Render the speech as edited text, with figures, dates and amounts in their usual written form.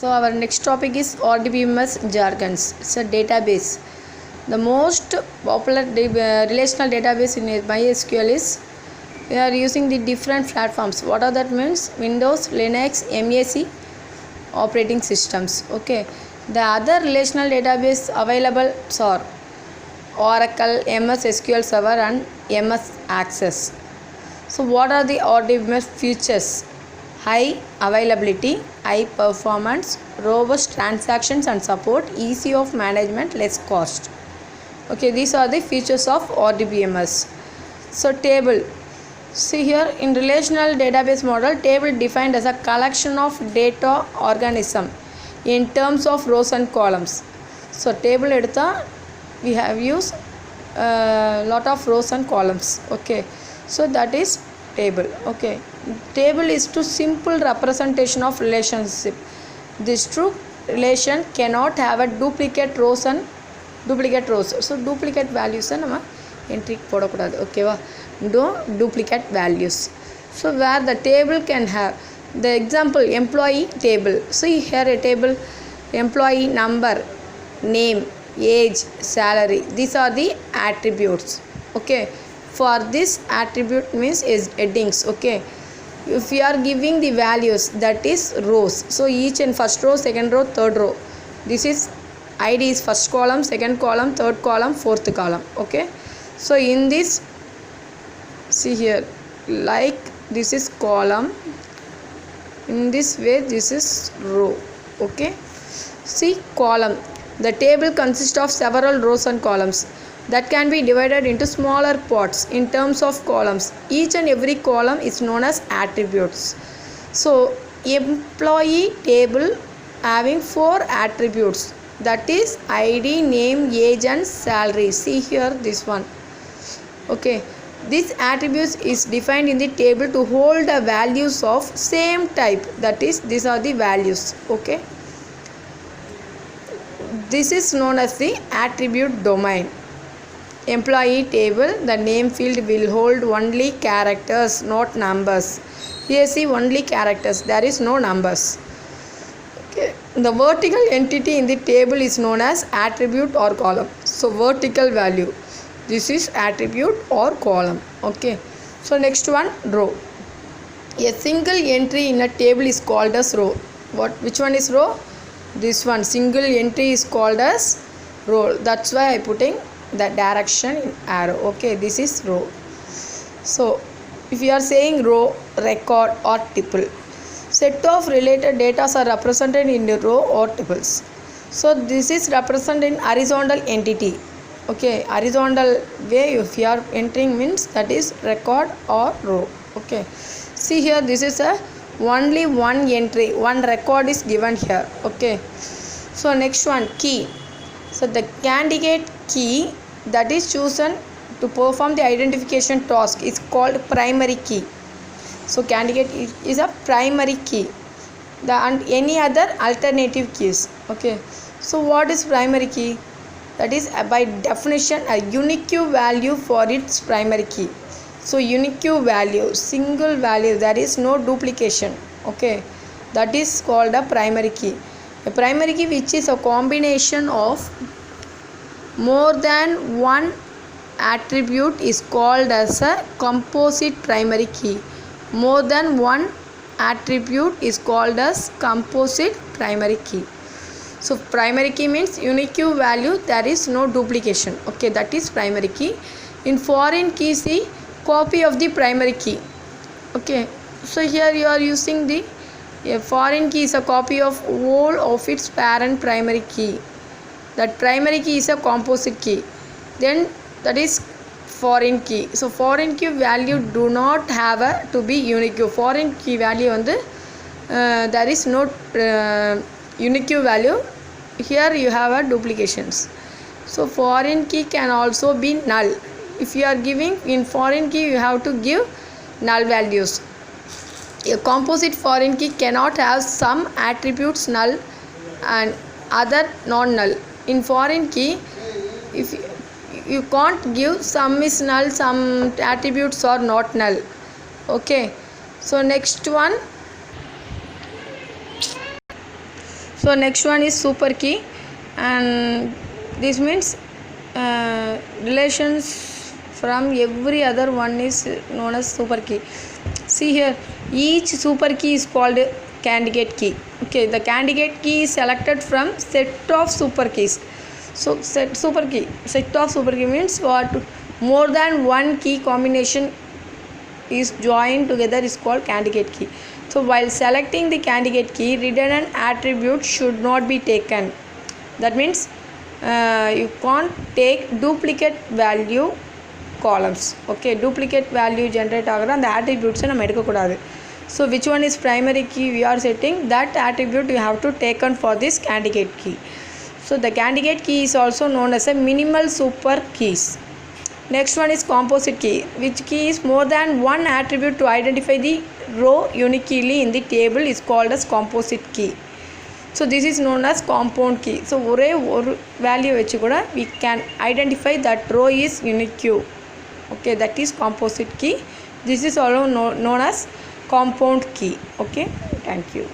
So our next topic is RDBMS jargons. It's a database. The most popular relational database in MySQL is we are using the different platforms. What are that means? Windows, Linux, MAC operating systems. Okay. The other relational database available are Oracle, MS SQL Server and MS Access. So what are the RDBMS features? High availability, high performance, robust transactions and support, easy of management, less cost. Okay, these are the features of RDBMS. So table. See here, in relational database model, table defined as a collection of data organism in terms of rows and columns. So table edutha we have used lot of rows and columns. Okay, so that is table. Okay, table is to simple representation of relationship. This true relation cannot have a duplicate rows and duplicate rows. So duplicate values நம்ம entry போடக்கூடாது. ஓகேவா, no duplicate values. So where the table can have the example employee table. See here a table, employee number, name, age, salary. These are the attributes. Okay, for this attribute means is headings. Okay, if we are giving the values, that is rows. So each in first row, second row, third row, this is id is first column, second column, third column, fourth column. Okay, so in this, see here, like this is column, in this way this is row. Okay, see column, the table consists of several rows and columns that can be divided into smaller parts in terms of columns. Each and every column is known as attributes. So employee table having 4 attributes, that is id, name, age and salary. See here this one. Okay, this attributes is defined in the table to hold the values of same type, that is these are the values. Okay, this is known as the attribute domain. Employee table, the name field will hold only characters, not numbers. Here see only characters, there is no numbers. Okay, the vertical entity in the table is known as attribute or column. So vertical value, this is attribute or column. Okay, so next one, row. A single entry in a table is called as row. Which one is row? This one, single entry is called as row. That's why I putting the direction in arrow. Okay, this is row. So if you are saying row, record or tuple, set of related data are represented in the row or tuples. So this is represented in horizontal entity. Okay, horizontal way if you are entering means that is record or row. Okay, see here, this is a only one entry, one record is given here. Okay, so next one, key. So the candidate key that is chosen to perform the identification task is called primary key. So candidate is a primary key, and any other alternative keys. Okay, so what is primary key? That is by definition a unique value for its primary key. So unique value, single value, there is no duplication. Okay, that is called a primary key. A primary key which is a combination of more than one attribute is called as a composite primary key. More than one attribute is called as composite primary key. So primary key means unique value, there is no duplication. Okay, that is primary key. In foreign key, see copy of the primary key. Okay, so here you are using the foreign key is a copy of whole of its parent primary key. That primary key is a composite key. Then that is foreign key. So foreign key value do not have to be unique. Foreign key value on the there is no unique value. Here you have a duplications. So foreign key can also be null. If you are giving in foreign key, you have to give null values. A composite foreign key cannot have some attributes null and other non-null. In foreign key, if you can't give some is null, some attributes are not null. Okay, so next one, So next one is super key, and this means relations from every other one is known as super key. See here, each super key is called candidate key. Okay, the candidate key is selected from set of super keys. So set of super key means what? More than one key combination is joined together is called candidate key. So while selecting the candidate key, redundant attributes should not be taken. That means you can't take duplicate value columns. Okay, duplicate value generate ஆகிற அந்த attributes நம்ம எடுக்கக்கூடாது. So which one is primary key we are setting, that attribute you have to taken for this candidate key. So the candidate key is also known as a minimal super keys. Next one is composite key, which key is more than one attribute to identify the row uniquely in the table is called as composite key. So this is known as compound key. So ஒரே ஒரு value வச்சு கூட we can identify that row is unique. Okay, that is composite key. This is also known as compound key. Okay, thank you.